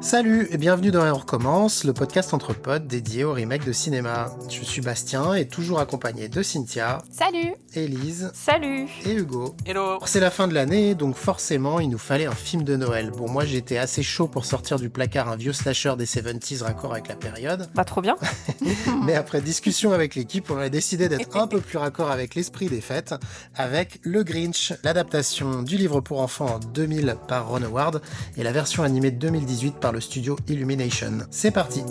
Salut et bienvenue dans On recommence, le podcast entre potes dédié au remake de cinéma. Je suis Bastien et toujours accompagné de Cynthia, Salut. Élise Salut. et Hugo. Hello. Alors, c'est la fin de l'année, donc forcément il nous fallait un film de Noël. Bon, moi j'étais assez chaud pour sortir du placard un vieux slasher des 70s raccord avec la période, Bah trop bien. mais après discussion avec l'équipe, on a décidé d'être un peu plus raccord avec l'esprit des fêtes, avec Le Grinch, l'adaptation du livre pour enfants en 2000 par Ron Howard et la version animée de 2018 par le studio Illumination. C'est parti!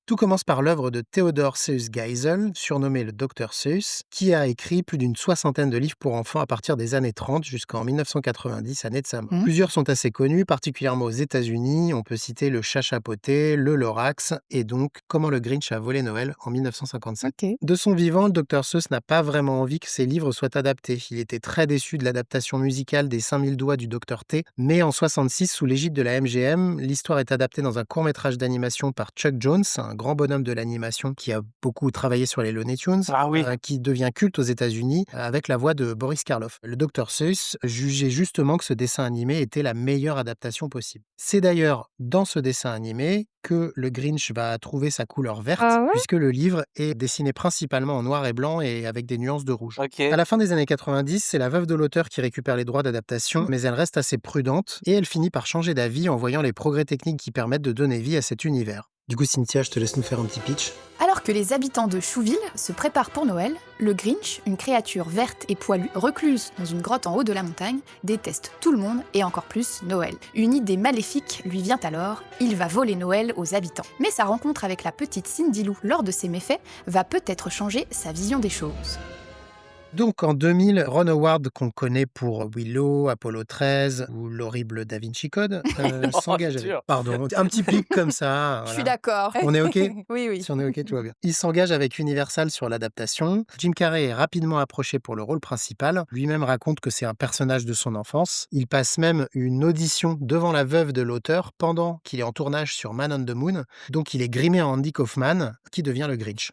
Tout commence par l'œuvre de Theodor Seuss Geisel, surnommé le Dr Seuss, qui a écrit plus d'une soixantaine de livres pour enfants à partir des années 30 jusqu'en 1990, année de sa mort. Mhm. Plusieurs sont assez connus, particulièrement aux États-Unis. On peut citer Le Chat chapeauté, Le Lorax et donc Comment le Grinch a volé Noël en 1957. Ok. De son vivant, le Dr Seuss n'a pas vraiment envie que ses livres soient adaptés. Il était très déçu de l'adaptation musicale des 5000 doigts du Dr T, mais en 66, sous l'égide de la MGM, l'histoire est adaptée dans un court-métrage d'animation par Chuck Jones, un grand bonhomme de l'animation qui a beaucoup travaillé sur les Looney Tunes, Ah oui. qui devient culte aux États-Unis avec la voix de Boris Karloff. Le Dr Seuss jugeait justement que ce dessin animé était la meilleure adaptation possible. C'est d'ailleurs dans ce dessin animé que le Grinch va trouver sa couleur verte, Ah ouais puisque le livre est dessiné principalement en noir et blanc et avec des nuances de rouge. Ok. À la fin des années 90, c'est la veuve de l'auteur qui récupère les droits d'adaptation, mais elle reste assez prudente et elle finit par changer d'avis en voyant les progrès techniques qui permettent de donner vie à cet univers. Du coup, Cynthia, je te laisse nous faire un petit pitch. Alors que les habitants de Chouville se préparent pour Noël, le Grinch, une créature verte et poilue, recluse dans une grotte en haut de la montagne, déteste tout le monde et encore plus Noël. Une idée maléfique lui vient alors, il va voler Noël aux habitants. Mais sa rencontre avec la petite Cindy Lou lors de ses méfaits va peut-être changer sa vision des choses. Donc en 2000, Ron Howard, qu'on connaît pour Willow, Apollo 13 ou l'horrible Da Vinci Code, s'engage avec... dur. Pardon, un petit pic comme ça. Je suis voilà. d'accord. On est OK? Oui. Si on est OK, tout va bien. Il s'engage avec Universal sur l'adaptation. Jim Carrey est rapidement approché pour le rôle principal. Lui-même raconte que c'est un personnage de son enfance. Il passe même une audition devant la veuve de l'auteur pendant qu'il est en tournage sur Man on the Moon. Donc il est grimé en Andy Kaufman, qui devient le Grinch.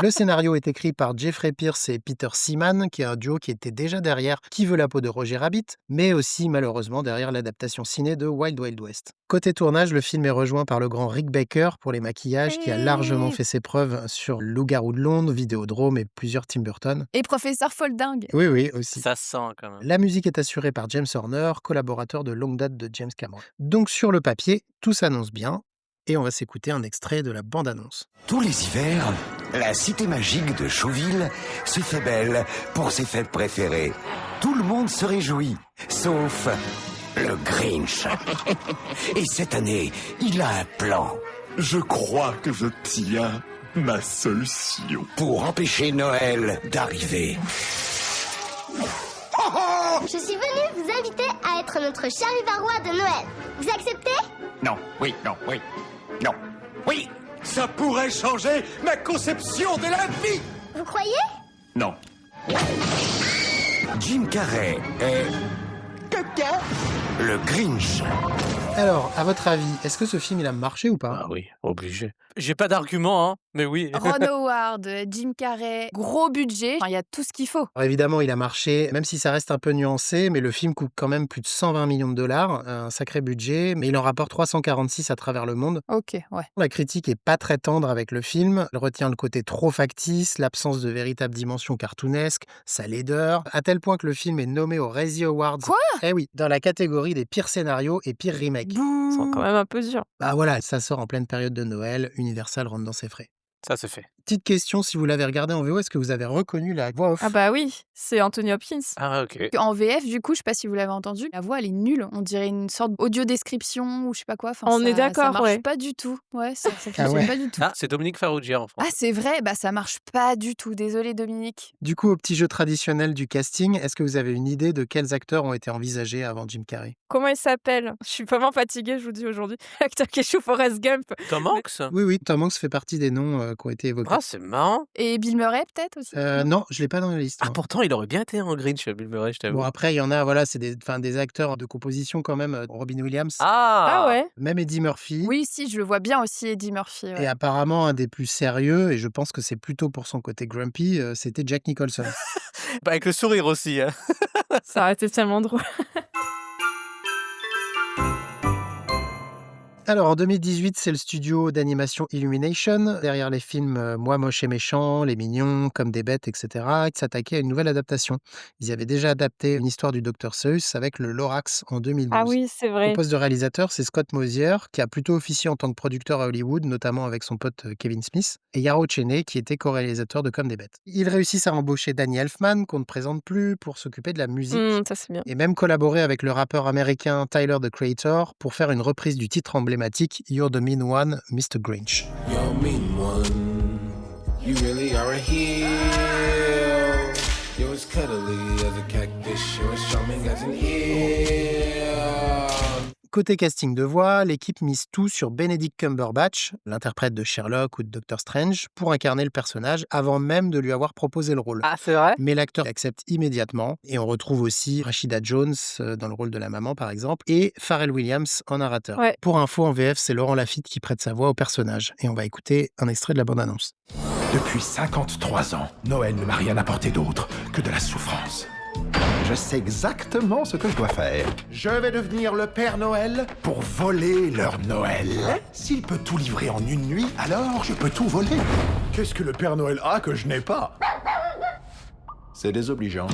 Le scénario est écrit par Jeffrey Pierce et Peter Seaman, qui est un duo qui était déjà derrière Qui veut la peau de Roger Rabbit, mais aussi malheureusement derrière l'adaptation ciné de Wild Wild West. Côté tournage, le film est rejoint par le grand Rick Baker pour les maquillages, qui a largement fait ses preuves sur Loup-garou de Londres, Vidéodrome et plusieurs Tim Burton. Et professeur Folding. Oui, aussi. Ça sent quand même. La musique est assurée par James Horner, collaborateur de longue date de James Cameron. Donc sur le papier, tout s'annonce bien, et on va s'écouter un extrait de la bande-annonce. Tous les hivers, la cité magique de Chouville se fait belle pour ses fêtes préférées. Tout le monde se réjouit, sauf le Grinch. Et cette année, il a un plan Je crois que je tiens ma solution. pour empêcher Noël d'arriver. Je suis venue vous inviter à être notre charivarois de Noël. Vous acceptez? Non, oui, oui. Ça pourrait changer ma conception de la vie. Vous croyez? Non. Jim Carrey est le Grinch. Alors, à votre avis, est-ce que ce film il a marché ou pas? Ah oui, obligé. J'ai pas d'argument, hein, mais oui. Ron Howard, Jim Carrey, gros budget, enfin, il y a tout ce qu'il faut. Alors évidemment, il a marché, même si ça reste un peu nuancé, mais le film coûte quand même plus de 120 millions de dollars, un sacré budget, mais il en rapporte 346 à travers le monde. Ok, ouais. La critique est pas très tendre avec le film, elle retient le côté trop factice, l'absence de véritable dimension cartoonesque, sa laideur, à tel point que le film est nommé aux Razzie Awards. Quoi? Eh oui, dans la catégorie des pires scénarios et pires remakes. C'est quand même un peu dur. Bah voilà, ça sort en pleine période de Noël, Universal rentre dans ses frais. Ça se fait. Petite question, si vous l'avez regardé en VO, est-ce que vous avez reconnu la voix off? Ah bah oui, c'est Anthony Hopkins. Ah ok. En VF, du coup, je sais pas si vous l'avez entendu, la voix elle est nulle. On dirait une sorte d'audio description ou je sais pas quoi. Enfin, On est ça d'accord, marche ouais. pas du tout. Ouais, ça Ah fonctionne ouais. pas du tout. Ah, c'est Dominique Farrugia en France. Ah, c'est vrai, bah ça marche pas du tout. Désolé Dominique. Du coup, au petit jeu traditionnel du casting, est-ce que vous avez une idée de quels acteurs ont été envisagés avant Jim Carrey? Comment il s'appelle? Je suis vraiment fatiguée, je vous dis aujourd'hui. L'acteur qui joue Forrest Gump. Tom Hanks. Oui, Tom Hanks fait partie des noms qui ont été évoqués. Ah, c'est marrant. Et Bill Murray peut-être aussi. Non, je l'ai pas dans la liste. Ah, moi. pourtant, il aurait bien été en Grinch, Bill Murray, je t'avoue. Bon, après, il y en a, voilà, c'est des acteurs de composition quand même. Robin Williams, Ah ouais? même Eddie Murphy. Oui, si, je le vois bien aussi, Eddie Murphy. ouais. Et apparemment, un des plus sérieux, et je pense que c'est plutôt pour son côté grumpy, c'était Jack Nicholson. Bah, avec le sourire aussi. Hein. Ça aurait été tellement drôle. Alors, en 2018, c'est le studio d'animation Illumination, derrière les films Moi, moche et méchant, Les Mignons, Comme des bêtes, etc., qui s'attaquaient à une nouvelle adaptation. Ils avaient déjà adapté une histoire du Dr Seuss avec le Lorax en Ah 2012. oui, c'est Au vrai. poste de réalisateur, c'est Scott Mosier, qui a plutôt officié en tant que producteur à Hollywood, notamment avec son pote Kevin Smith, et Yarrow Cheney, qui était co-réalisateur de Comme des bêtes. Ils réussissent à embaucher Danny Elfman, qu'on ne présente plus, pour s'occuper de la musique, Ça, c'est bien. et même collaborer avec le rappeur américain Tyler, the Creator, pour faire une reprise du titre emblématique You're the Mean One, Mr. Grinch. You're mean one. You really are a heel. You're as cuddly as a cactus. You're as charming as an eel. Côté casting de voix, l'équipe mise tout sur Benedict Cumberbatch, l'interprète de Sherlock ou de Doctor Strange, pour incarner le personnage avant même de lui avoir proposé le rôle. Ah, c'est vrai? Mais l'acteur accepte immédiatement, et on retrouve aussi Rashida Jones dans le rôle de la maman par exemple, et Pharrell Williams en narrateur. Ouais. Pour info, en VF, c'est Laurent Lafitte qui prête sa voix au personnage, et on va écouter un extrait de la bande-annonce. Depuis 53 ans, Noël ne m'a rien apporté d'autre que de la souffrance. Je sais exactement ce que je dois faire. Je vais devenir le Père Noël pour voler leur Noël. S'il peut tout livrer en une nuit, alors je peux tout voler. Qu'est-ce que le Père Noël a que je n'ai pas? C'est désobligeant.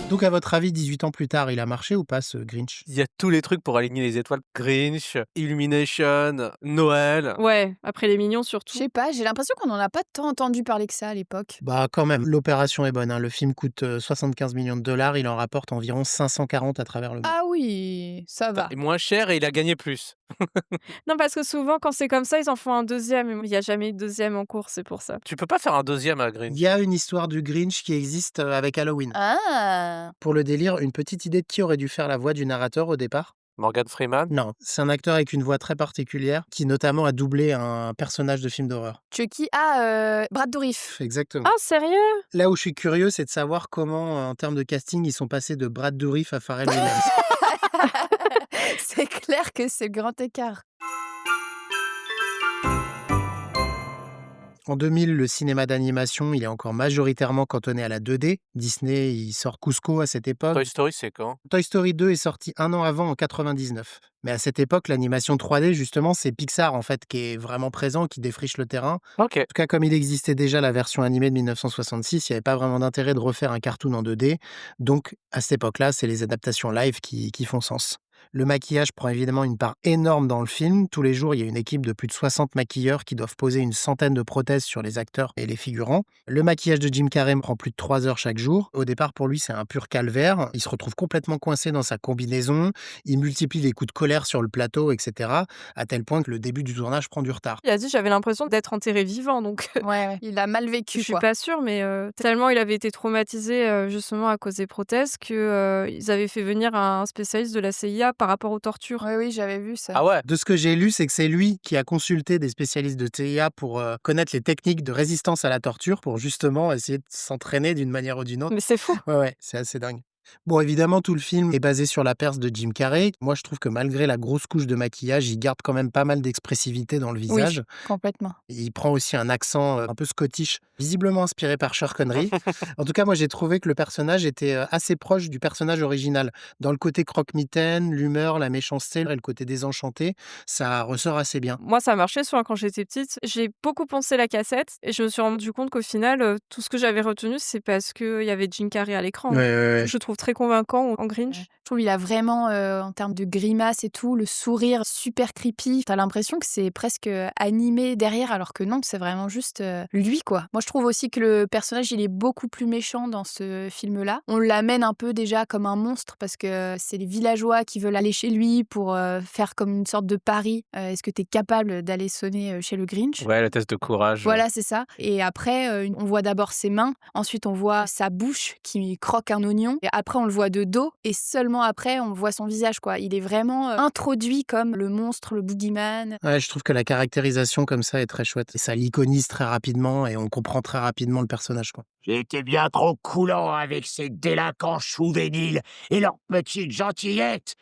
Donc à votre avis, 18 ans plus tard, il a marché ou pas ce Grinch? Il y a tous les trucs pour aligner les étoiles. Grinch, Illumination, Noël. Ouais, après Les Mignons Je surtout. sais pas, j'ai l'impression qu'on en a pas tant entendu parler que ça à l'époque. Bah quand même, l'opération est bonne, hein. Le film coûte 75 millions de dollars, il en rapporte environ 540 à travers le monde. Ah oui, ça va. Et moins cher et il a gagné plus. Non, parce que souvent, quand c'est comme ça, ils en font un deuxième. Il n'y a jamais eu de deuxième en cours, c'est pour ça. Tu peux pas faire un deuxième à Il Grinch. y a une histoire du Grinch qui existe avec Halloween. Ah, Pour le délire, une petite idée de qui aurait dû faire la voix du narrateur au départ? Morgan Freeman. Non, c'est un acteur avec une voix très particulière qui notamment a doublé un personnage de film d'horreur. Chucky, Brad Dourif. Exactement. Ah, sérieux? Là où je suis curieux, c'est de savoir comment, en termes de casting, ils sont passés de Brad Dourif à Pharrell Williams. C'est clair que c'est grand écart. En 2000, le cinéma d'animation, il est encore majoritairement cantonné à la 2D. Disney, il sort Cusco à cette époque. Toy Story, c'est quand? Toy Story 2 est sorti un an avant, en 99. Mais à cette époque, l'animation 3D, justement, c'est Pixar, en fait, qui est vraiment présent, qui défriche le terrain. Ok. En tout cas, comme il existait déjà la version animée de 1966, il n'y avait pas vraiment d'intérêt de refaire un cartoon en 2D. Donc, à cette époque-là, c'est les adaptations live qui font sens. Le maquillage prend évidemment une part énorme dans le film. Tous les jours, il y a une équipe de plus de 60 maquilleurs qui doivent poser une centaine de prothèses sur les acteurs et les figurants. Le maquillage de Jim Carrey prend plus de 3 heures chaque jour. Au départ, pour lui, c'est un pur calvaire. Il se retrouve complètement coincé dans sa combinaison. Il multiplie les coups de colère sur le plateau, etc. À tel point que le début du tournage prend du retard. Il a dit j'avais l'impression d'être enterré vivant, donc Ouais, il a mal je vécu, suis quoi. pas sûre, mais tellement il avait été traumatisé justement à cause des prothèses que ils avaient fait venir un spécialiste de la CIA par rapport aux tortures. Oui, j'avais vu ça. Ah ouais. De ce que j'ai lu, c'est que c'est lui qui a consulté des spécialistes de TIA pour connaître les techniques de résistance à la torture pour justement essayer de s'entraîner d'une manière ou d'une autre. Mais c'est fou. Ouais, c'est assez dingue. Bon, évidemment, tout le film est basé sur la perce de Jim Carrey. Moi, je trouve que malgré la grosse couche de maquillage, il garde quand même pas mal d'expressivité dans le visage. Complètement. Il prend aussi un accent un peu scottish, visiblement inspiré par Sean Connery. En tout cas, moi, j'ai trouvé que le personnage était assez proche du personnage original. Dans le côté croque-mitaine, l'humeur, la méchanceté et le côté désenchanté, ça ressort assez bien. Moi, ça marchait souvent quand j'étais petite. J'ai beaucoup pensé la cassette et je me suis rendu compte qu'au final, tout ce que j'avais retenu, c'est parce qu'il y avait Jim Carrey à l'écran. Je le trouve très convaincant en Grinch. Je trouve qu'il a vraiment, en termes de grimace et tout, le sourire super creepy. T'as l'impression que c'est presque animé derrière, alors que non, c'est vraiment juste lui, quoi. Moi, je trouve aussi que le personnage, il est beaucoup plus méchant dans ce film-là. On l'amène un peu déjà comme un monstre parce que c'est les villageois qui veulent aller chez lui pour faire comme une sorte de pari. Est-ce que t'es capable d'aller sonner chez le Grinch? Ouais, le test de courage. Voilà, c'est ça. Et après, on voit d'abord ses mains, ensuite on voit sa bouche qui croque un oignon, et après on le voit de dos, et seulement après on voit son visage, quoi. Il est vraiment introduit comme le monstre, le boogeyman. Ouais, je trouve que la caractérisation comme ça est très chouette. Et ça l'iconise très rapidement et on comprend très rapidement le personnage, quoi. J'étais bien trop coulant avec ces délinquants juvéniles et leurs petites gentillettes.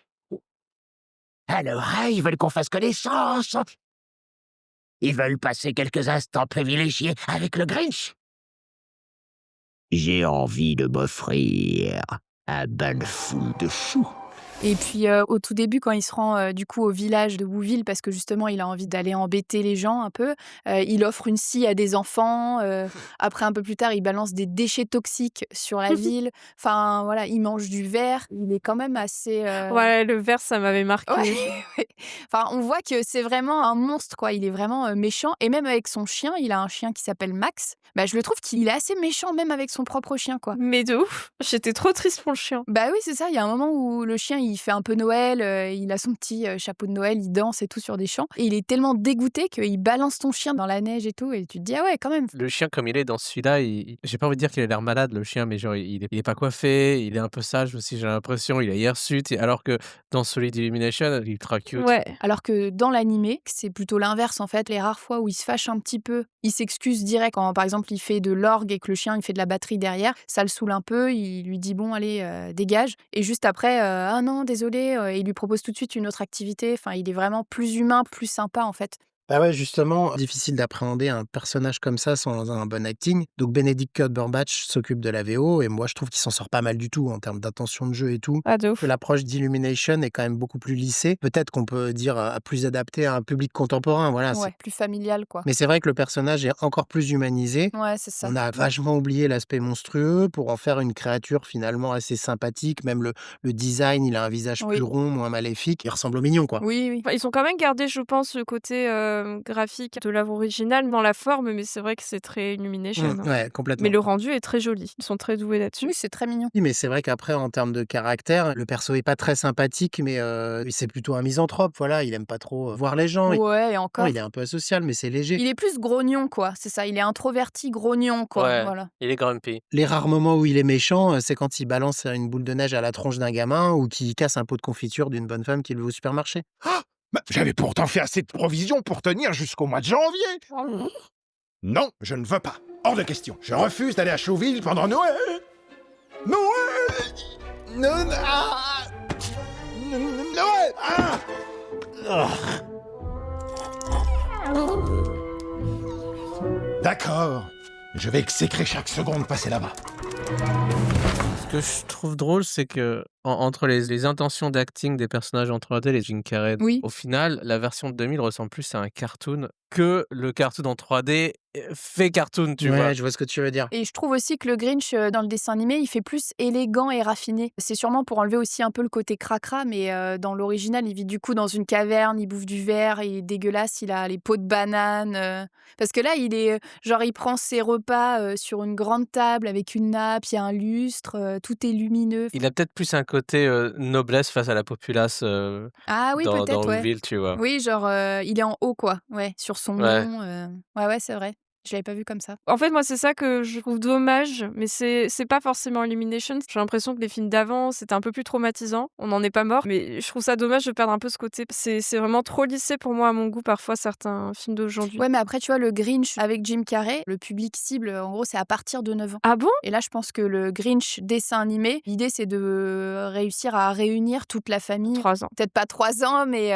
Alors, ils veulent qu'on fasse connaissance. Ils veulent passer quelques instants privilégiés avec le Grinch. J'ai envie de m'offrir un bal fou de choux. Et puis, au tout début, quand il se rend, du coup, au village de Wouville, parce que justement, il a envie d'aller embêter les gens un peu, il offre une scie à des enfants, après un peu plus tard, il balance des déchets toxiques sur la ville. Enfin, voilà, il mange du verre. Il est quand même assez, Ouais, le verre, ça m'avait marqué. ouais, ouais. Enfin, on voit que c'est vraiment un monstre, quoi. Il est vraiment, méchant et même avec son chien, il a un chien qui s'appelle Max. Bah, je le trouve qu'il est assez méchant même avec son propre chien, quoi. Mais de ouf, j'étais trop triste pour le chien. Bah oui, c'est ça, il y a un moment où le chien, il fait un peu Noël, il a son petit, chapeau de Noël, il danse et tout sur des champs et il est tellement dégoûté qu'il balance ton chien dans la neige et tout et tu te dis: «Ah ouais, quand même». Le chien, comme il est dans celui-là, j'ai pas envie de dire qu'il a l'air malade, le chien, mais genre, il est pas coiffé, il est un peu sage aussi, j'ai l'impression, il a hirsute, alors que dans celui d'Illumination, il est ultra cute. Ouais. Alors que dans l'animé, c'est plutôt l'inverse en fait. Les rares fois où il se fâche un petit peu, il s'excuse direct. Quand par exemple il fait de l'orgue et que le chien il fait de la batterie derrière, ça le saoule un peu, il lui dit bon allez dégage. Et juste après, ah non désolé, il lui propose tout de suite une autre activité. Enfin il est vraiment plus humain, plus sympa en fait. Bah ouais, justement, difficile d'appréhender un personnage comme ça sans un bon acting. Donc Benedict Cumberbatch s'occupe de la VO et moi je trouve qu'il s'en sort pas mal du tout en termes d'intention de jeu et tout. Ah de Que ouf. l'approche d'Illumination est quand même beaucoup plus lissée. Peut-être qu'on peut dire plus adapté à un public contemporain, voilà. Ouais, plus familial quoi. Mais c'est vrai que le personnage est encore plus humanisé. Ouais, c'est ça. On a vachement oublié l'aspect monstrueux pour en faire une créature finalement assez sympathique. Même le design, il a un visage Oui. plus rond, moins maléfique. Il ressemble au mignon, quoi. Oui, oui. Enfin, ils ont quand même gardé, je pense, le côté graphique de l'œuvre originale dans la forme, mais c'est vrai que c'est très Illumination. Hein. Ouais, complètement. Mais le rendu est très joli. Ils sont très doués là-dessus. Oui, c'est très mignon. Oui, mais c'est vrai qu'après, en termes de caractère, le perso est pas très sympathique, mais c'est plutôt un misanthrope, voilà. Il aime pas trop voir les gens. Ouais, et Non, encore. il est un peu asocial, mais c'est léger. Il est plus grognon quoi, c'est ça. Il est introverti, grognon quoi. Ouais, Voilà. il est grumpy. Les rares moments où il est méchant, c'est quand il balance une boule de neige à la tronche d'un gamin ou qu'il casse un pot de confiture d'une bonne femme qu'il veut au supermarché. Bah, j'avais pourtant fait assez de provisions pour tenir jusqu'au mois de janvier. Non, je ne veux pas. Hors de question. Je refuse d'aller à Chauville pendant Noël. Noël. Noël. D'accord. Je vais exécrer chaque seconde passée là-bas. Ce que je trouve drôle, c'est que entre les intentions d'acting des personnages en 3D, les Jim Carrey, Oui. au final, la version de 2000 ressemble plus à un cartoon que le cartoon en 3D fait cartoon, tu vois. Ouais, je vois ce que tu veux dire. Et je trouve aussi que le Grinch, dans le dessin animé, il fait plus élégant et raffiné. C'est sûrement pour enlever aussi un peu le côté cracra, mais dans l'original, il vit du coup dans une caverne, il bouffe du verre, il est dégueulasse, il a les peaux de banane. Parce que là, il est genre, il prend ses repas sur une grande table avec une nappe, il y a un lustre, tout est lumineux. Il a peut-être plus un côté noblesse face à la populace Ah oui, dans peut-être, ouais. Woodville, tu vois. Oui, genre, il est en haut, quoi. Ouais, sur son Ouais. nom. Ouais, c'est vrai. Je l'avais pas vu comme ça. En fait, moi, c'est ça que je trouve dommage, mais c'est pas forcément Illumination. J'ai l'impression que les films d'avant, c'était un peu plus traumatisant. On n'en est pas mort, mais je trouve ça dommage de perdre un peu ce côté. C'est vraiment trop lissé pour moi, à mon goût, parfois, certains films d'aujourd'hui. Ouais, mais après, tu vois, le Grinch avec Jim Carrey, le public cible, en gros, c'est à partir de 9 ans. Ah bon? Et là, je pense que le Grinch dessin animé, l'idée, c'est de réussir à réunir toute la famille. 3 ans. Peut-être pas 3 ans, mais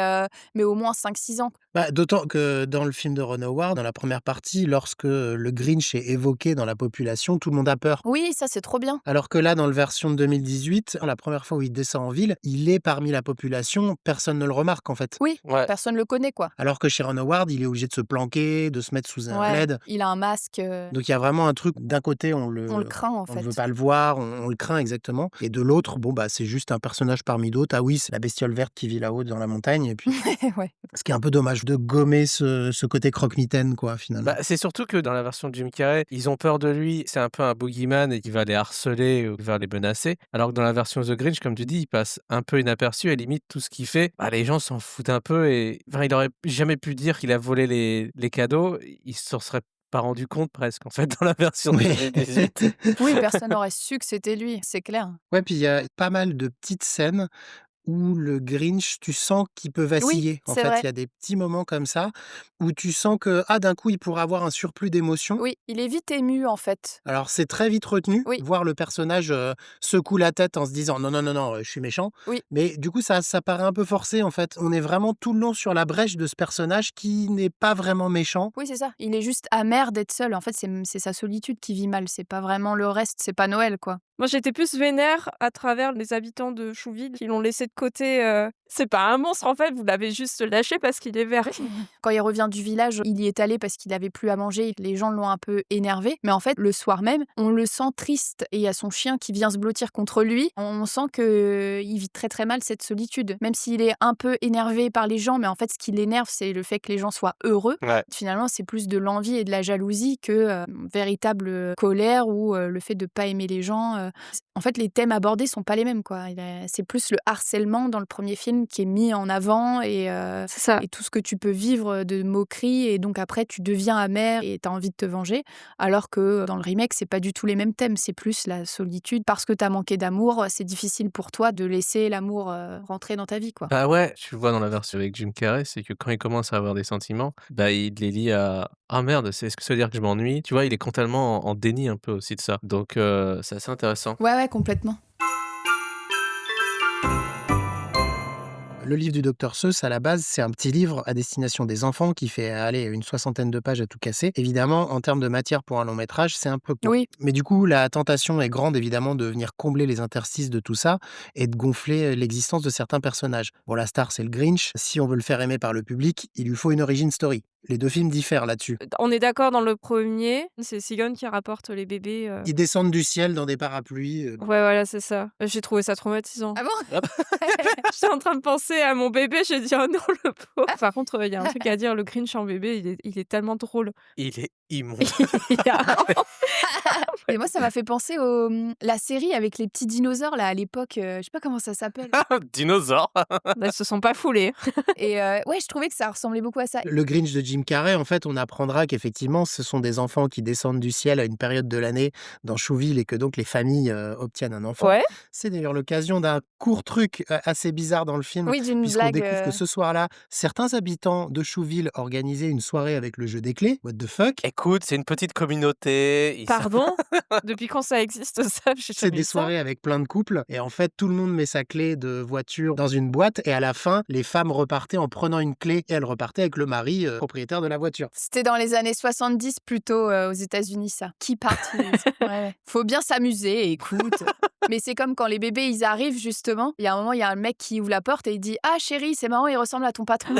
au moins 5-6 ans. Bah, d'autant que dans le film de Ron Howard, dans la première partie, lorsque le Grinch est évoqué dans la population, tout le monde a peur. Oui, ça, c'est trop bien. Alors que là, dans la version de 2018, la première fois où il descend en ville, il est parmi la population, personne ne le remarque en fait. Oui, Ouais. personne le connaît, quoi. Alors que chez Ron Howard, il est obligé de se planquer, de se mettre sous un Ouais, plaid. il a un masque. Donc il y a vraiment un truc, d'un côté, On le craint, en on fait. ne veut pas le voir, on le craint exactement. Et de l'autre, bon, bah, c'est juste un personnage parmi d'autres. Ah oui, c'est la bestiole verte qui vit là-haut dans la montagne. Et puis, Ouais. ce qui est un peu dommage de gommer ce côté croque-mitaine, quoi, finalement. Bah, c'est surtout que dans la version de Jim Carrey, ils ont peur de lui, c'est un peu un boogeyman et il va les harceler ou il va les menacer. Alors que dans la version The Grinch, comme tu dis, il passe un peu inaperçu et limite tout ce qu'il fait, bah, les gens s'en foutent un peu et enfin, il aurait jamais pu dire qu'il a volé les cadeaux, il s'en serait pas rendu compte presque en fait dans la version de Oui. 2018. Oui, personne n'aurait su que c'était lui, c'est clair. Ouais, puis il y a pas mal de petites scènes où le Grinch, tu sens qu'il peut vaciller. En c'est fait, vrai. il y a des petits moments comme ça où tu sens que, d'un coup, il pourrait avoir un surplus d'émotions. Oui, il est vite ému, en fait. Alors, c'est très vite retenu, Oui. voir le personnage secoue la tête en se disant non, non, non, non, je suis méchant. Oui. Mais du coup, ça paraît un peu forcé, en fait. On est vraiment tout le long sur la brèche de ce personnage qui n'est pas vraiment méchant. Oui, c'est ça. Il est juste amer d'être seul. En fait, c'est sa solitude qui vit mal. C'est pas vraiment le reste. C'est pas Noël, quoi. Moi, j'étais plus vénère à travers les habitants de Chouville qui l'ont laissé de côté. C'est pas un monstre, en fait, vous l'avez juste lâché parce qu'il est vert. Quand il revient du village, il y est allé parce qu'il avait plus à manger. Les gens l'ont un peu énervé. Mais en fait, le soir même, on le sent triste et il y a son chien qui vient se blottir contre lui. On sent qu'il vit très très mal cette solitude. Même s'il est un peu énervé par les gens, mais en fait, ce qui l'énerve, c'est le fait que les gens soient heureux. Ouais. Finalement, c'est plus de l'envie et de la jalousie que véritable colère ou le fait de pas aimer les gens. En fait, les thèmes abordés sont pas les mêmes, quoi. C'est plus le harcèlement dans le premier film qui est mis en avant C'est ça. et tout ce que tu peux vivre de moquerie et donc après tu deviens amer et t'as envie de te venger, alors que dans le remake c'est pas du tout les mêmes thèmes, c'est plus la solitude parce que t'as manqué d'amour, c'est difficile pour toi de laisser l'amour rentrer dans ta vie, quoi. Bah ouais, tu le vois dans la version avec Jim Carrey, c'est que quand il commence à avoir des sentiments, bah il les lie à ah merde, est-ce que ça veut dire que je m'ennuie? Tu vois, il est totalement en déni un peu aussi de ça. Donc c'est assez intéressant. Ouais, complètement. Le livre du docteur Seuss, à la base, c'est un petit livre à destination des enfants qui fait, aller une 60aine de pages à tout casser. Évidemment, en termes de matière pour un long métrage, c'est un peu court. Oui. Mais du coup, la tentation est grande, évidemment, de venir combler les interstices de tout ça et de gonfler l'existence de certains personnages. Bon, la star, c'est le Grinch. Si on veut le faire aimer par le public, il lui faut une origin story. Les deux films diffèrent là-dessus. On est d'accord dans le premier, c'est Sigourney qui rapporte les bébés. Ils descendent du ciel dans des parapluies. Ouais, voilà, c'est ça. J'ai trouvé ça traumatisant. Ah bon? J'étais en train de penser à mon bébé, j'ai dit: «Oh non, le pauvre». Par contre, il y a un truc à dire, le Grinch en bébé, il est tellement drôle. Il est immonde. Et moi ça m'a fait penser la série avec les petits dinosaures là à l'époque, je sais pas comment ça s'appelle. Dinosaure. Ils se sont pas foulés. Et ouais, je trouvais que ça ressemblait beaucoup à ça. Le Grinch de Jim Carrey, en fait, on apprendra qu'effectivement, ce sont des enfants qui descendent du ciel à une période de l'année dans Chouville et que donc les familles obtiennent un enfant. Ouais. C'est d'ailleurs l'occasion d'un court truc assez bizarre dans le film, Oui, d'une puisqu'on blague. découvre que ce soir-là, certains habitants de Chouville organisaient une soirée avec le jeu des clés. What the fuck? Écoute, c'est une petite communauté. Pardon? Depuis quand ça existe ça? J'ai C'est jamais des vu ça. soirées avec plein de couples et en fait tout le monde met sa clé de voiture dans une boîte et à la fin les femmes repartaient en prenant une clé et elles repartaient avec le mari propriétaire de la voiture. C'était dans les années 70 plutôt aux États-Unis ça. Qui partit? Ouais. Faut bien s'amuser, écoute. Mais c'est comme quand les bébés ils arrivent justement, il y a un moment il y a un mec qui ouvre la porte et il dit: «Ah chérie, c'est marrant, il ressemble à ton patron».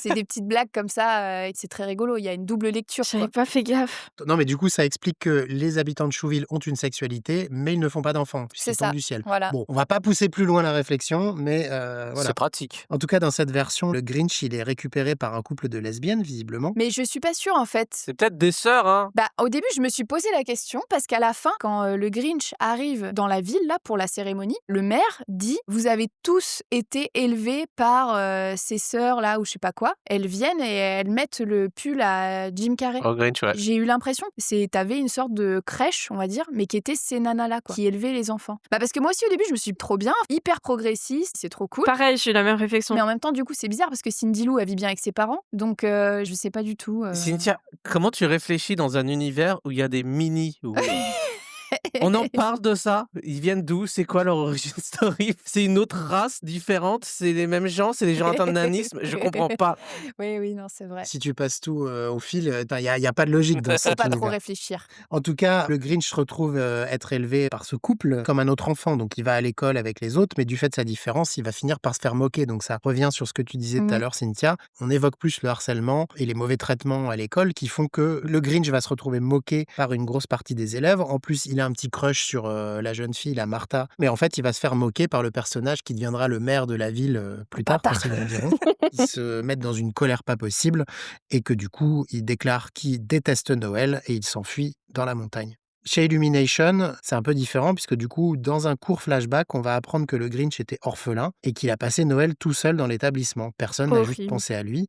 C'est des petites blagues comme ça et c'est très rigolo, il y a une double lecture, J'avais quoi. pas fait gaffe. Non mais du coup ça explique que les habitants de Chouville ont une sexualité mais ils ne font pas d'enfants C'est puisqu'ils tombent ça, du ciel. voilà. Bon, on va pas pousser plus loin la réflexion mais voilà. C'est pratique. En tout cas dans cette version, le Grinch il est récupéré par un couple de lesbiennes visiblement. Mais je suis pas sûre en fait. C'est peut-être des sœurs, hein. Bah, au début, je me suis posé la question parce qu'à la fin, quand le Grinch arrive dans la ville là pour la cérémonie, le maire dit: «Vous avez tous été élevés par ces sœurs là ou je sais pas quoi. Elles viennent et elles mettent le pull à Jim Carrey». Oh, Grinch, ouais. J'ai eu l'impression que t'avais une sorte de crèche, on va dire, mais qui était ces nanas-là, quoi, qui élevaient les enfants. Bah parce que moi aussi au début, je me suis dit, trop bien, hyper progressiste, c'est trop cool. Pareil, j'ai eu la même réflexion. Mais en même temps, du coup, c'est bizarre parce que Cindy Lou, elle vit bien avec ses parents, donc je sais pas du tout. Cynthia, comment tu réfléchis dans un univers où il y a des mini où- On en parle de ça? Ils viennent d'où? C'est quoi leur origin story? C'est une autre race différente? C'est les mêmes gens? C'est des gens atteints de nanisme? Je comprends pas. Oui, non, c'est vrai. Si tu passes tout au fil, il y a pas de logique dans Faut cet pas trop univers. réfléchir. En tout cas, le Grinch se retrouve être élevé par ce couple comme un autre enfant. Donc, il va à l'école avec les autres, mais du fait de sa différence, il va finir par se faire moquer. Donc, ça revient sur ce que tu disais tout à Mhm. l'heure, Cynthia. On évoque plus le harcèlement et les mauvais traitements à l'école qui font que le Grinch va se retrouver moqué par une grosse partie des élèves. En plus, il a un petit crush sur la jeune fille, la Martha. Mais en fait, il va se faire moquer par le personnage qui deviendra le maire de la ville plus tard, quand ils grandiront. Ils se mettent dans une colère pas possible et que du coup, il déclare qu'il déteste Noël et il s'enfuit dans la montagne. Chez Illumination, c'est un peu différent puisque du coup, dans un court flashback, on va apprendre que le Grinch était orphelin et qu'il a passé Noël tout seul dans l'établissement. Personne n'a juste Horrible. pensé à lui.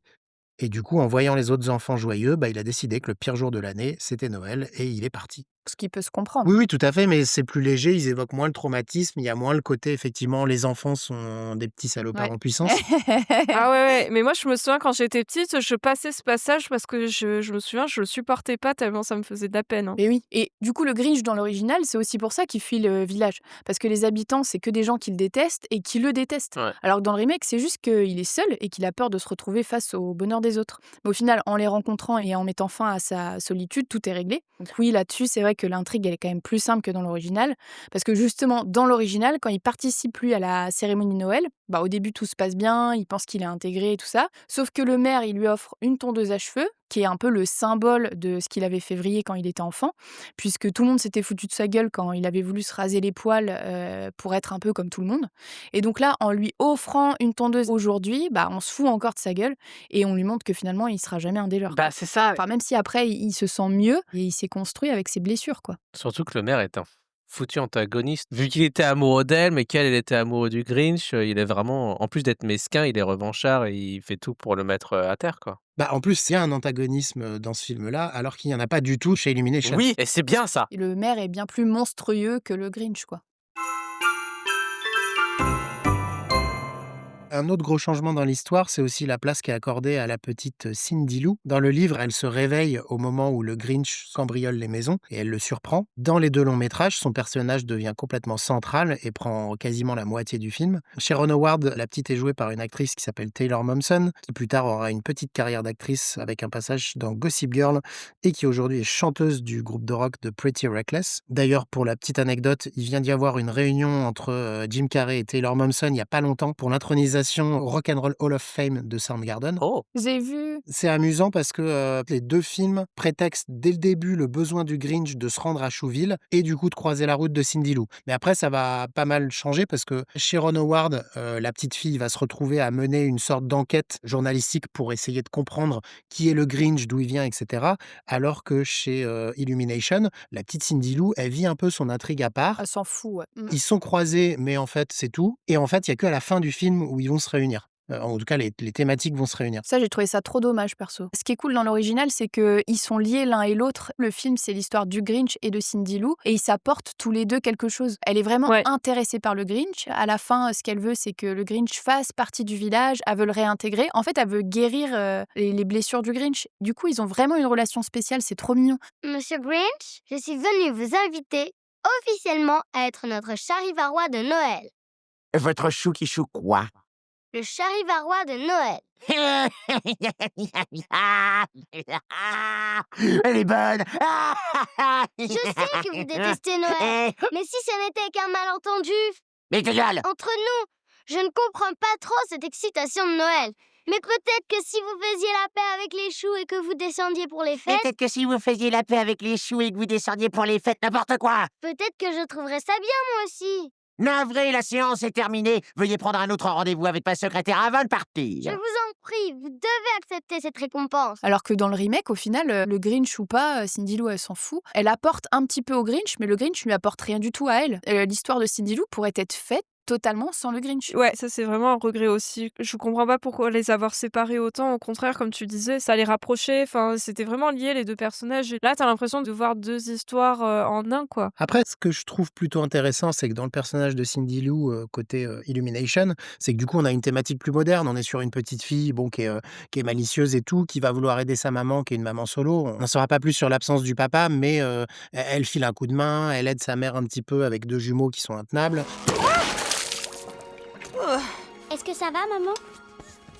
Et du coup, en voyant les autres enfants joyeux, il a décidé que le pire jour de l'année, c'était Noël et il est parti. Ce qui peut se comprendre. Oui, oui, tout à fait, mais c'est plus léger, ils évoquent moins le traumatisme, il y a moins le côté, effectivement, les enfants sont des petits salopards Ouais. en puissance. Ah ouais, mais moi je me souviens quand j'étais petite, je passais ce passage parce que je me souviens, je le supportais pas tellement ça me faisait de la peine, hein. Mais oui. Et du coup, le Grinch dans l'original, c'est aussi pour ça qu'il fuit le village. Parce que les habitants, c'est que des gens qui le détestent et qui le détestent. Ouais. Alors que dans le remake, c'est juste qu'il est seul et qu'il a peur de se retrouver face au bonheur des autres. Mais au final, en les rencontrant et en mettant fin à sa solitude, tout est réglé. Donc oui, là-dessus, c'est vrai vrai que l'intrigue, elle est quand même plus simple que dans l'original. Parce que justement, dans l'original, quand il participe lui à la cérémonie de Noël, au début, tout se passe bien, il pense qu'il est intégré et tout ça. Sauf que le maire, il lui offre une tondeuse à cheveux, qui est un peu le symbole de ce qu'il avait fait vriller quand il était enfant, puisque tout le monde s'était foutu de sa gueule quand il avait voulu se raser les poils pour être un peu comme tout le monde. Et donc là, en lui offrant une tondeuse aujourd'hui, on se fout encore de sa gueule et on lui montre que finalement, il sera jamais un des leurs. C'est ça. Enfin, même si après, il se sent mieux et il s'est construit avec ses blessures, quoi. Surtout que le maire est un foutu antagoniste. Vu qu'il était amoureux d'elle, mais qu'elle elle était amoureux du Grinch, il est vraiment, en plus d'être mesquin, il est revanchard et il fait tout pour le mettre à terre, quoi. En plus, c'est un antagonisme dans ce film-là, alors qu'il n'y en a pas du tout chez Illumination. Oui, et c'est bien ça. Et le maire est bien plus monstrueux que le Grinch, quoi. Un autre gros changement dans l'histoire, c'est aussi la place qui est accordée à la petite Cindy Lou. Dans le livre, elle se réveille au moment où le Grinch cambriole les maisons et elle le surprend. Dans les 2 longs métrages, son personnage devient complètement central et prend quasiment la moitié du film. Chez Ron Howard, la petite est jouée par une actrice qui s'appelle Taylor Momsen, qui plus tard aura une petite carrière d'actrice avec un passage dans Gossip Girl et qui aujourd'hui est chanteuse du groupe de rock de Pretty Reckless. D'ailleurs, pour la petite anecdote, il vient d'y avoir une réunion entre Jim Carrey et Taylor Momsen il n'y a pas longtemps pour l'intronisation au Rock'n'Roll Hall of Fame de Soundgarden. Oh, J'ai vu. C'est amusant parce que les 2 films prétextent dès le début le besoin du Grinch de se rendre à Chouville et du coup de croiser la route de Cindy Lou. Mais après, ça va pas mal changer parce que chez Ron Howard, la petite fille va se retrouver à mener une sorte d'enquête journalistique pour essayer de comprendre qui est le Grinch, d'où il vient, etc. Alors que chez Illumination, la petite Cindy Lou, elle vit un peu son intrigue à part. Elle s'en fout, ouais. Ils se sont croisés, mais en fait, c'est tout. Et en fait, il y a qu'à la fin du film où ils vont se réunir. En tout cas, les thématiques vont se réunir. Ça, j'ai trouvé ça trop dommage, perso. Ce qui est cool dans l'original, c'est qu'ils sont liés l'un et l'autre. Le film, c'est l'histoire du Grinch et de Cindy Lou, et ils s'apportent tous les deux quelque chose. Elle est vraiment intéressée par le Grinch. À la fin, ce qu'elle veut, c'est que le Grinch fasse partie du village. Elle veut le réintégrer. En fait, elle veut guérir les blessures du Grinch. Du coup, ils ont vraiment une relation spéciale. C'est trop mignon. Monsieur Grinch, je suis venue vous inviter officiellement à être notre charivarois de Noël. Votre chou qui choue quoi? Le charivarois de Noël. Elle est bonne. Je sais que vous détestez Noël, mais si ce n'était qu'un malentendu, Mais ta gueule! entre nous, je ne comprends pas trop cette excitation de Noël. Mais peut-être que si vous faisiez la paix avec les choux et que vous descendiez pour les fêtes, Peut-être que si vous faisiez la paix avec les choux et que vous descendiez pour les fêtes, n'importe quoi! peut-être que je trouverais ça bien moi aussi. Navré, la séance est terminée. Veuillez prendre un autre rendez-vous avec ma secrétaire avant de Je partir. vous en prie, vous devez accepter cette récompense. Alors que dans le remake, au final, le Grinch ou pas, Cindy Lou, elle s'en fout. Elle apporte un petit peu au Grinch, mais le Grinch lui apporte rien du tout à elle. L'histoire de Cindy Lou pourrait être faite totalement sans le Grinch. Ouais, ça c'est vraiment un regret aussi. Je comprends pas pourquoi les avoir séparés autant. Au contraire, comme tu disais, ça les rapprochait. Enfin, c'était vraiment lié les 2 personnages. Et là, t'as l'impression de voir 2 histoires en un, quoi. Après, ce que je trouve plutôt intéressant, c'est que dans le personnage de Cindy Lou, côté Illumination, c'est que du coup, on a une thématique plus moderne. On est sur une petite fille, qui est malicieuse et tout, qui va vouloir aider sa maman, qui est une maman solo. On n'en saura pas plus sur l'absence du papa, mais elle file un coup de main, elle aide sa mère un petit peu avec 2 jumeaux qui sont intenables. Est-ce que ça va, maman?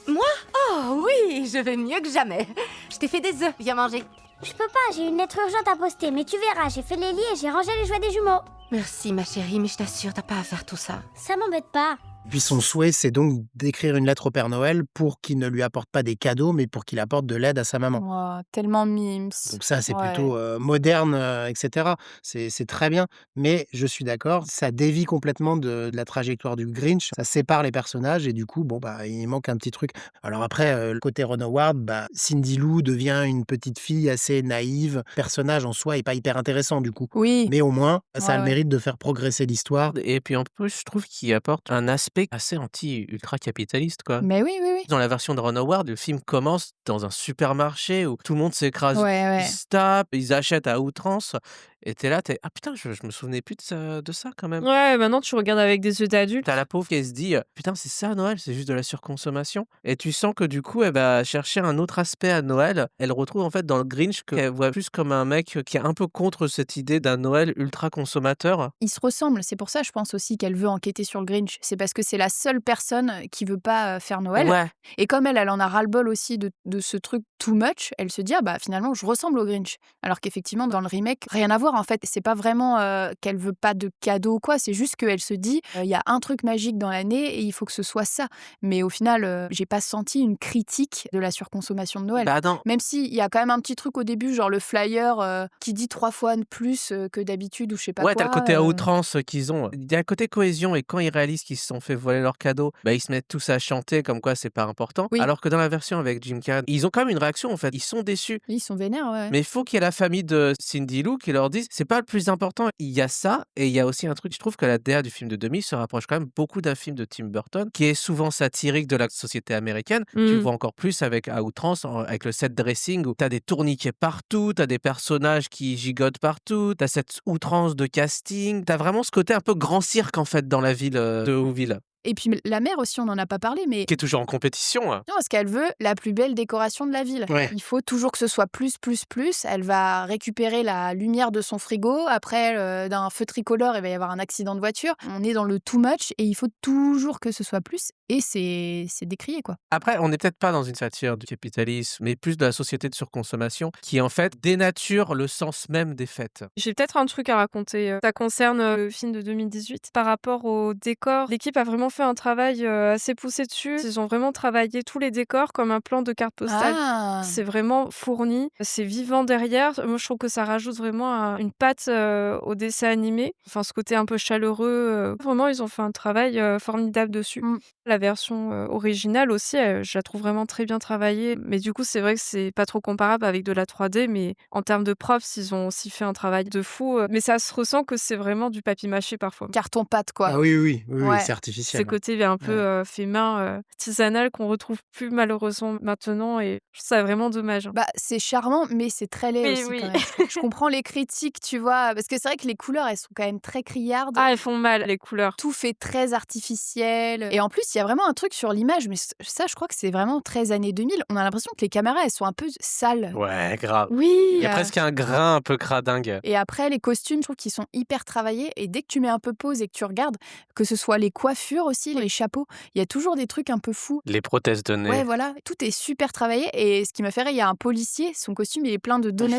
Oh oui, je vais mieux que jamais. Je t'ai fait des œufs, viens manger. Je peux pas, j'ai une lettre urgente à poster, mais tu verras, j'ai fait les lits et j'ai rangé les jouets des jumeaux. Merci ma chérie, mais je t'assure, t'as pas à faire tout ça. Ça m'embête pas. Puis son souhait, c'est donc d'écrire une lettre au Père Noël pour qu'il ne lui apporte pas des cadeaux, mais pour qu'il apporte de l'aide à sa maman. Oh, tellement mimes. Donc ça, c'est Ouais. plutôt moderne, etc. C'est très bien, mais je suis d'accord, ça dévie complètement de la trajectoire du Grinch. Ça sépare les personnages et du coup, il manque un petit truc. Alors après, le côté Ron Howard, Cindy Lou devient une petite fille assez naïve. Le personnage en soi est pas hyper intéressant du coup. Oui. Mais au moins, ça a le Ouais. mérite de faire progresser l'histoire. Et puis en plus, je trouve qu'il apporte un aspect assez anti-ultra-capitaliste, quoi. Mais oui, oui, oui. Dans la version de Ron Howard, le film commence dans un supermarché où tout le monde s'écrase, Ouais. ils se tapent, ils achètent à outrance. Et t'es là, ah putain, je me souvenais plus de ça quand même. Ouais, maintenant tu regardes avec des yeux d'adulte. T'as la pauvre qui se dit, putain, c'est ça Noël, c'est juste de la surconsommation. Et tu sens que du coup, elle va chercher un autre aspect à Noël. Elle retrouve en fait dans le Grinch qu'elle voit plus comme un mec qui est un peu contre cette idée d'un Noël ultra consommateur. Ils se ressemblent, c'est pour ça, je pense aussi qu'elle veut enquêter sur le Grinch. C'est parce que c'est la seule personne qui veut pas faire Noël. Ouais. Et comme elle en a ras-le-bol aussi de ce truc too much, elle se dit, ah bah finalement, je ressemble au Grinch. Alors qu'effectivement, dans le remake, rien à voir. d'accord, en fait, c'est pas vraiment qu'elle veut pas de cadeaux ou quoi, c'est juste qu'elle se dit, il y a un truc magique dans l'année et il faut que ce soit ça. Mais au final, j'ai pas senti une critique de la surconsommation de Noël. Bah non. Même s'il y a quand même un petit truc au début, genre le flyer qui dit 3 fois de plus que d'habitude ou je sais pas Ouais, quoi. t'as le côté à outrance qu'ils ont. Il y a un côté cohésion et quand ils réalisent qu'ils se sont fait voler leurs cadeaux, bah, ils se mettent tous à chanter comme quoi c'est pas important. Oui. Alors que dans la version avec Jim Carrey, ils ont quand même une réaction en fait. Ils sont déçus. Ils sont vénères, ouais. Mais il faut qu'il y ait la famille de Cindy Lou qui leur dise c'est pas le plus important. Il y a ça et il y a aussi un truc. Je trouve que la DA du film de Demi se rapproche quand même beaucoup d'un film de Tim Burton qui est souvent satirique de la société américaine. Tu le vois encore plus avec à outrance, avec le set dressing où t'as des tourniquets partout, t'as des personnages qui gigotent partout, t'as cette outrance de casting. T'as vraiment ce côté un peu grand cirque en fait dans la ville de Whoville, Et puis la mère aussi, on n'en a pas parlé, mais qui est toujours en compétition. non, parce qu'elle veut la plus belle décoration de la ville. Ouais. Il faut toujours que ce soit plus, plus, plus. Elle va récupérer la lumière de son frigo. Après, d'un feu tricolore, il va y avoir un accident de voiture. On est dans le too much et il faut toujours que ce soit plus. Et c'est décrié, quoi. Après, on n'est peut-être pas dans une satire du capitalisme, mais plus de la société de surconsommation qui en fait dénature le sens même des fêtes. J'ai peut-être un truc à raconter. Ça concerne le film de 2018. Par rapport au décor, l'équipe a vraiment fait un travail assez poussé dessus. Ils ont vraiment travaillé tous les décors comme un plan de carte postale. Ah C'est vraiment fourni, c'est vivant derrière. Moi, je trouve que ça rajoute vraiment une patte au dessin animé. Enfin, ce côté un peu chaleureux. Vraiment, ils ont fait un travail formidable dessus. La version originale aussi, je la trouve vraiment très bien travaillée. Mais du coup, c'est vrai que c'est pas trop comparable avec de la 3D. Mais en termes de props, ils ont aussi fait un travail de fou. Mais ça se ressent que c'est vraiment du papier mâché parfois. Carton-pâte, quoi. Ah oui, Ouais. c'est Ce artificiel. côté un peu fait main, artisanal qu'on retrouve plus malheureusement maintenant et je trouve ça vraiment dommage. Bah, c'est charmant, mais c'est très laid Oui, aussi oui. quand même. Je comprends les critiques, tu vois, parce que c'est vrai que les couleurs, elles sont quand même très criardes. Ah, elles font mal les couleurs. Tout fait très artificiel. Et en plus, il y a vraiment un truc sur l'image, mais ça, je crois que c'est vraiment très années 2000. On a l'impression que les caméras, elles sont un peu sales. Ouais, grave. Oui. Il y a presque un grain un peu cradingue. Et après, les costumes, je trouve qu'ils sont hyper travaillés. Et dès que tu mets un peu pause et que tu regardes, que ce soit les coiffures aussi, les chapeaux, il y a toujours des trucs un peu fous. Les prothèses de nez. Ouais, voilà, tout est super travaillé. Et ce qui m'a fait rire, il y a un policier, son costume, il est plein de donuts.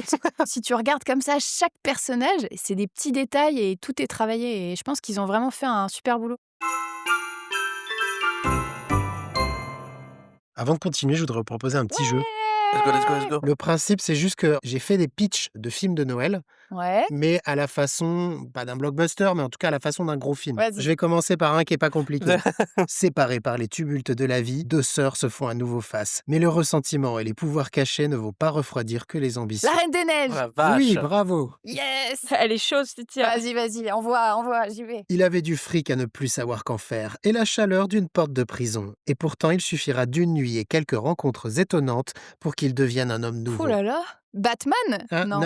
Si tu regardes comme ça, chaque personnage, c'est des petits détails et tout est travaillé. Et je pense qu'ils ont vraiment fait un super boulot. Avant de continuer, je voudrais vous proposer un petit jeu. Let's go, let's go, let's go. Le principe, c'est juste que j'ai fait des pitchs de films de Noël, Ouais. mais à la façon, pas d'un blockbuster, mais en tout cas à la façon d'un gros film. Vas-y. Je vais commencer par un qui est pas compliqué. Séparés par les tumultes de la vie, deux sœurs se font un nouveau face. Mais le ressentiment et les pouvoirs cachés ne vont pas refroidir que les ambitions. La Reine des Neiges. Oh la vache. Oui, bravo. Yes. Elle est chaude, cette tire. Vas-y, envoie, j'y vais. Il avait du fric à ne plus savoir qu'en faire, et la chaleur d'une porte de prison. Et pourtant, il suffira d'une nuit et quelques rencontres étonnantes pour qu'il devienne un homme nouveau. Oh là là. Batman. Hein non.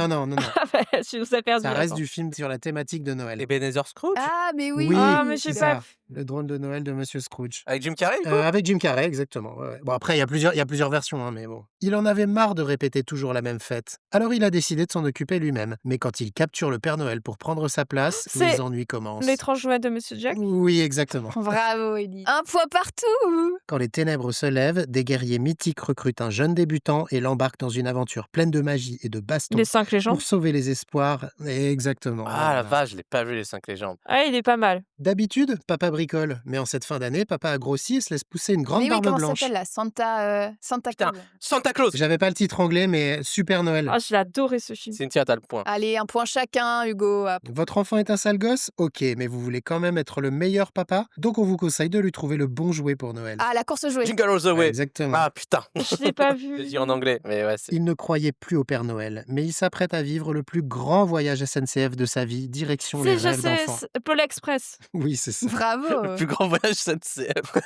Ah bah, tu nous as perdu. Ça reste attends. du film sur la thématique de Noël. Ebenezer Scrooge Ah, mais oui. Ah, mais j'ai c'est pas ça. Le drôle de Noël de Monsieur Scrooge. Avec Jim Carrey, du coup Avec Jim Carrey, exactement. Ouais. Bon, après, il y a plusieurs versions, hein, mais bon. Il en avait marre de répéter toujours la même fête. Alors il a décidé de s'en occuper lui-même. Mais quand il capture le Père Noël pour prendre sa place, C'est les ennuis commencent. L'étrange Noël de Monsieur Jack. Oui, exactement. Bravo, Ellie. Un point partout. Quand les ténèbres se lèvent, des guerriers mythiques recrutent un jeune débutant et l'embarquent dans une aventure pleine de magie et de baston Les 5 légendes. pour sauver les espoirs. Exactement. Ah la voilà. vache, je l'ai pas vu les 5 légendes. Ah, il est pas mal. D'habitude, papa bricole, mais en cette fin d'année, papa a grossi et se laisse pousser une grande Mais oui, barbe comment ça blanche. s'appelle là Santa Putain. Claus. Santa Claus. J'avais pas le titre anglais, mais Super Noël. Ah, j'ai adoré ce film. Cynthia, t'as le point. Allez, un point chacun, Hugo. Votre enfant est un sale gosse? Ok, mais vous voulez quand même être le meilleur papa, donc on vous conseille de lui trouver le bon jouet pour Noël. Ah, la course aux jouets. Jingle All the Way. Exactement. Ah putain. Je l'ai pas vu. Je l'ai dit en anglais, mais ouais, c'est... Il ne croyait plus au Père Noël, mais il s'apprête à vivre le plus grand voyage SNCF de sa vie, direction les Si, je rêves sais, d'enfant. c'est Pôle Express. Oui, c'est ça. Bravo. Le plus grand voyage SNCF.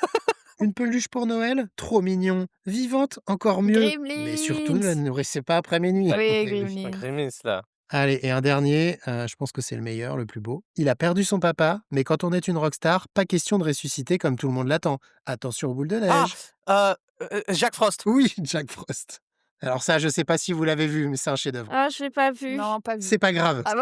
Une peluche pour Noël? Trop mignon. Vivante? Encore mieux. Gremlins. Mais surtout, ne la nourrissez pas après minuit. Oui, C'est un Gremlins. Gremlins, là. Allez, et un dernier, je pense que c'est le meilleur, le plus beau. Il a perdu son papa, mais quand on est une rockstar, pas question de ressusciter comme tout le monde l'attend. Attention aux boules de neige. Jack Frost. Oui, Jack Frost. Alors ça, je sais pas si vous l'avez vu, mais c'est un chef-d'œuvre. Ah, je l'ai pas vu. Non, pas vu. C'est pas grave. Ah bon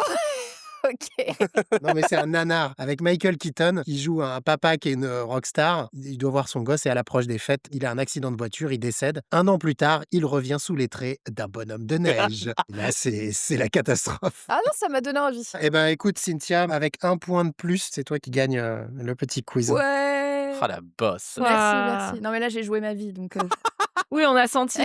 Ok. Non, mais c'est un nanar avec Michael Keaton qui joue un papa qui est une rockstar. Il doit voir son gosse et à l'approche des fêtes, il a un accident de voiture, il décède. Un an plus tard, il revient sous les traits d'un bonhomme de neige. Et là, c'est la catastrophe. Ah non, ça m'a donné envie. Eh ben, écoute, Cynthia, avec un point de plus, c'est toi qui gagne le petit quiz. Ouais. Oh la bosse. Merci, Waouh. merci. Non mais là j'ai joué ma vie donc. Oui, on a senti.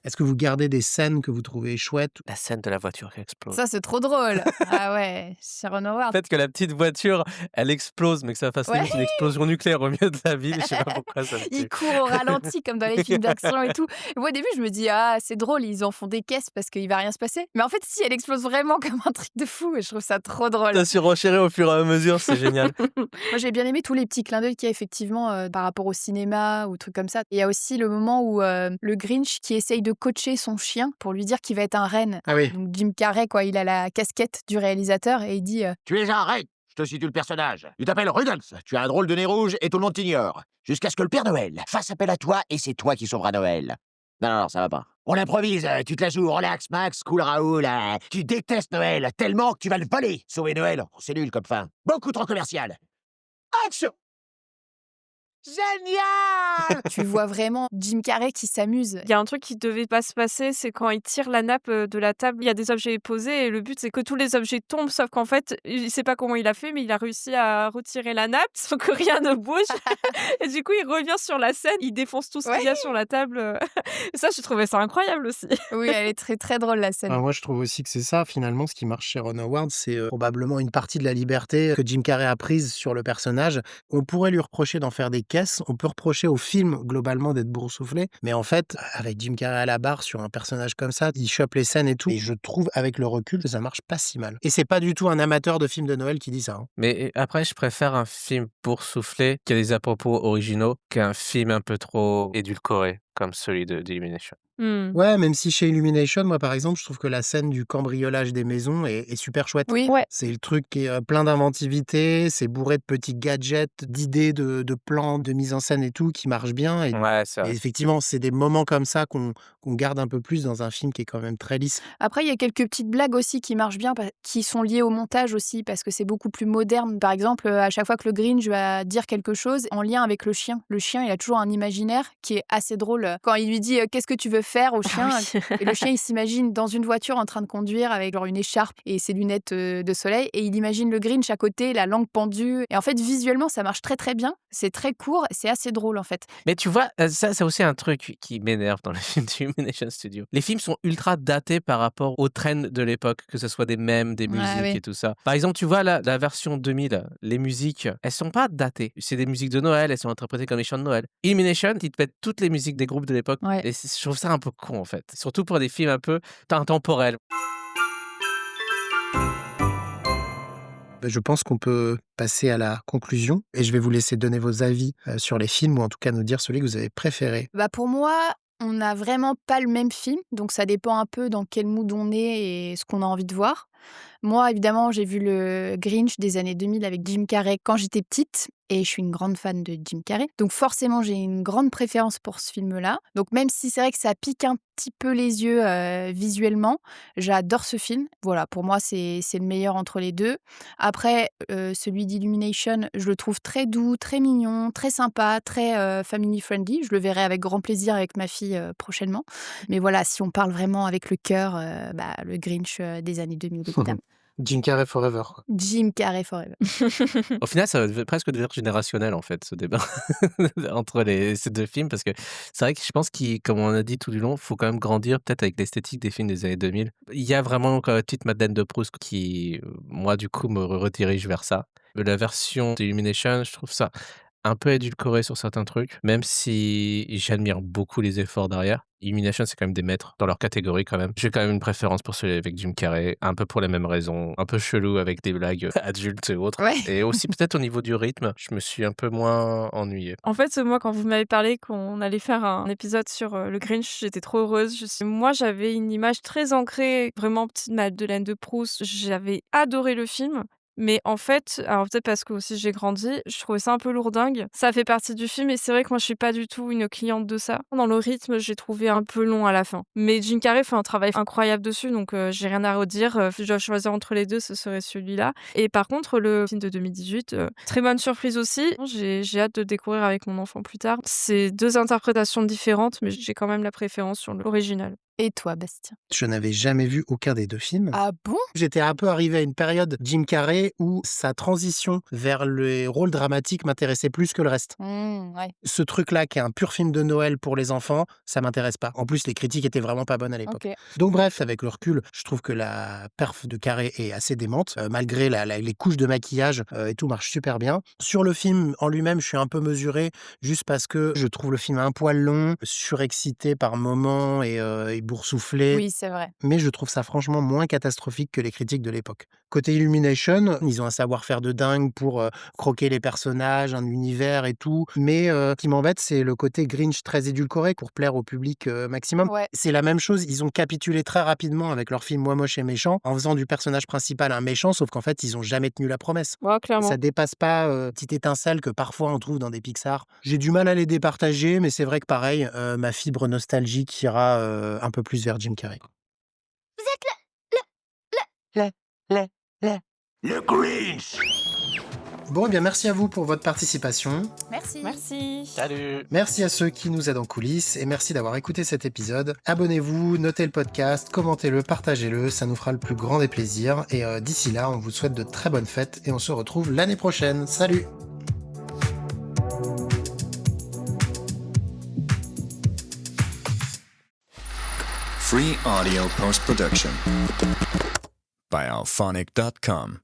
Est-ce que vous gardez des scènes que vous trouvez chouettes? La scène de la voiture qui explose. Ça c'est trop drôle. Ah ouais, Sharon Le Howard. fait que la petite voiture, elle explose, mais que ça fasse Ouais. limite une explosion nucléaire au milieu de la ville, je sais pas pourquoi ça me Il tue. court au ralenti comme dans les films d'action et tout. Moi au début je me dis ah c'est drôle, ils en font des caisses parce qu'il va rien se passer. Mais en fait si elle explose vraiment comme un truc de fou et je trouve ça trop drôle. T'as surenchéré au fur et à mesure, c'est génial. Moi j'ai bien aimé tous les petits clins d'œil qu'il y a effectivement par rapport au cinéma ou trucs comme ça. Il y a aussi le moment où le Grinch qui essaye de coacher son chien pour lui dire qu'il va être un renne. Ah oui. Donc Jim Carrey quoi, il a la casquette du réalisateur et il dit Tu es un renne. Je te situe le personnage. Tu t'appelles Rudolph. Tu as un drôle de nez rouge et tout le monde t'ignore. Jusqu'à ce que le Père Noël fasse appel à toi et c'est toi qui sauveras Noël. Non, ça va pas. On improvise, tu te la joues, relax, Max, cool Raoul. Tu détestes Noël tellement que tu vas le voler. Sauver Noël, c'est nul comme fin. Beaucoup trop commercial. Action! Génial! tu vois vraiment Jim Carrey qui s'amuse. Il y a un truc qui devait pas se passer, c'est quand il tire la nappe de la table, il y a des objets posés et le but c'est que tous les objets tombent, sauf qu'en fait, il sait pas comment il a fait, mais il a réussi à retirer la nappe sans que rien ne bouge. Et du coup, il revient sur la scène, il défonce tout ce qu'il y a sur la table. Et ça, je trouvais ça incroyable aussi. Oui, elle est très très drôle la scène. Moi, je trouve aussi que c'est ça, finalement, ce qui marche chez Ron Howard, c'est probablement une partie de la liberté que Jim Carrey a prise sur le personnage. On pourrait lui reprocher d'en faire des caisses, on peut reprocher au film, globalement, d'être boursouflé, mais en fait, avec Jim Carrey à la barre sur un personnage comme ça, il chope les scènes et tout, et je trouve, avec le recul, que ça marche pas si mal. Et c'est pas du tout un amateur de films de Noël qui dit ça. Mais après, je préfère un film boursouflé qui a des à-propos originaux qu'un film un peu trop édulcoré, comme celui d'Illumination. Ouais, même si chez Illumination, moi par exemple, je trouve que la scène du cambriolage des maisons est super chouette. Oui. Ouais. C'est le truc qui est plein d'inventivité, c'est bourré de petits gadgets, d'idées, de plans, de mise en scène et tout, qui marchent bien. Ouais, c'est Et vrai. effectivement, c'est des moments comme ça qu'on garde un peu plus dans un film qui est quand même très lisse. Après, il y a quelques petites blagues aussi qui marchent bien, qui sont liées au montage aussi, parce que c'est beaucoup plus moderne. Par exemple, à chaque fois que le Grinch va dire quelque chose en lien avec le chien, il a toujours un imaginaire qui est assez drôle. Quand il lui dit qu'est-ce que tu veux faire au chien, et le chien il s'imagine dans une voiture en train de conduire avec genre une écharpe et ses lunettes de soleil, et il imagine le Grinch à côté, la langue pendue. Et en fait, visuellement, ça marche très très bien. C'est très court, c'est assez drôle en fait. Mais tu vois, ça, c'est aussi un truc qui m'énerve dans les films d'Illumination Studio. Les films sont ultra datés par rapport aux trends de l'époque, que ce soit des mèmes, des musiques oui. et tout ça. Par exemple, tu vois, la version 2000, les musiques, elles sont pas datées. C'est des musiques de Noël, elles sont interprétées comme les chants de Noël. Illumination, ils te mettent toutes les musiques des groupes de l'époque. Ouais. Et je trouve ça un peu con, en fait. Surtout pour des films un peu intemporels. Je pense qu'on peut passer à la conclusion et je vais vous laisser donner vos avis sur les films ou en tout cas nous dire celui que vous avez préféré. Bah pour moi, on n'a vraiment pas le même film, donc ça dépend un peu dans quel mood on est et ce qu'on a envie de voir. Moi, évidemment, j'ai vu le Grinch des années 2000 avec Jim Carrey quand j'étais petite et je suis une grande fan de Jim Carrey. Donc forcément, j'ai une grande préférence pour ce film-là. Donc même si c'est vrai que ça pique un petit peu les yeux visuellement, j'adore ce film. Voilà, pour moi, c'est le meilleur entre les deux. Après, celui d'Illumination, je le trouve très doux, très mignon, très sympa, très family-friendly. Je le verrai avec grand plaisir avec ma fille prochainement. Mais voilà, si on parle vraiment avec le cœur, le Grinch des années 2000, évidemment. Jim Carrey Forever. Jim Carrey Forever. Au final, ça va presque devenir générationnel, en fait, ce débat entre ces deux films, parce que c'est vrai que je pense qu'il, comme on a dit tout du long, il faut quand même grandir peut-être avec l'esthétique des films des années 2000. Il y a vraiment une petite Madeleine de Proust qui, moi, du coup, me redirige vers ça. La version d'Illumination, je trouve ça un peu édulcoré sur certains trucs, même si j'admire beaucoup les efforts derrière. Illumination, c'est quand même des maîtres dans leur catégorie quand même. J'ai quand même une préférence pour celui avec Jim Carrey, un peu pour les mêmes raisons, un peu chelou avec des blagues adultes et autres. Ouais. Et aussi peut-être au niveau du rythme, je me suis un peu moins ennuyé. En fait, moi, quand vous m'avez parlé qu'on allait faire un épisode sur le Grinch, j'étais trop heureuse. Moi, j'avais une image très ancrée, vraiment petite Madeleine de Proust. J'avais adoré le film. Mais en fait, alors peut-être parce que aussi j'ai grandi, je trouvais ça un peu lourdingue. Ça fait partie du film et c'est vrai que moi je suis pas du tout une cliente de ça. Dans le rythme, j'ai trouvé un peu long à la fin. Mais Jim Carrey fait un travail incroyable dessus, donc j'ai rien à redire. Si je dois choisir entre les deux, ce serait celui-là. Et par contre, le film de 2018, très bonne surprise aussi. J'ai hâte de découvrir avec mon enfant plus tard. C'est 2 interprétations différentes, mais j'ai quand même la préférence sur l'original. Et toi, Bastien? Je n'avais jamais vu aucun des 2 films. Ah bon? J'étais un peu arrivé à une période Jim Carrey où sa transition vers les rôles dramatiques m'intéressait plus que le reste. Ouais. Ce truc-là, qui est un pur film de Noël pour les enfants, ça m'intéresse pas. En plus, les critiques étaient vraiment pas bonnes à l'époque. OK. Donc bref, avec le recul, je trouve que la perf de Carré est assez démente, malgré les couches de maquillage, et tout marche super bien. Sur le film en lui-même, je suis un peu mesuré, juste parce que je trouve le film un poil long, surexcité par moments et boursouflé. Oui, c'est vrai. Mais je trouve ça franchement moins catastrophique que les critiques de l'époque. Côté Illumination, ils ont un savoir-faire de dingue pour croquer les personnages, un univers et tout. Mais ce qui m'embête, c'est le côté Grinch très édulcoré pour plaire au public maximum. Ouais. C'est la même chose, ils ont capitulé très rapidement avec leur film Moi moche et méchant, en faisant du personnage principal un méchant, sauf qu'en fait, ils ont jamais tenu la promesse. Ouais, clairement. Ça dépasse pas petite étincelle que parfois on trouve dans des Pixar. J'ai du mal à les départager, mais c'est vrai que pareil, ma fibre nostalgique ira un peu plus vers Jim Carrey. Vous êtes Le Grinch. Bon, eh bien merci à vous pour votre participation. Merci. Merci. Salut. Merci à ceux qui nous aident en coulisses et merci d'avoir écouté cet épisode. Abonnez-vous, notez le podcast, commentez-le, partagez-le, ça nous fera le plus grand des plaisirs. Et d'ici là, on vous souhaite de très bonnes fêtes et on se retrouve l'année prochaine. Salut! Free audio post-production by alphonic.com.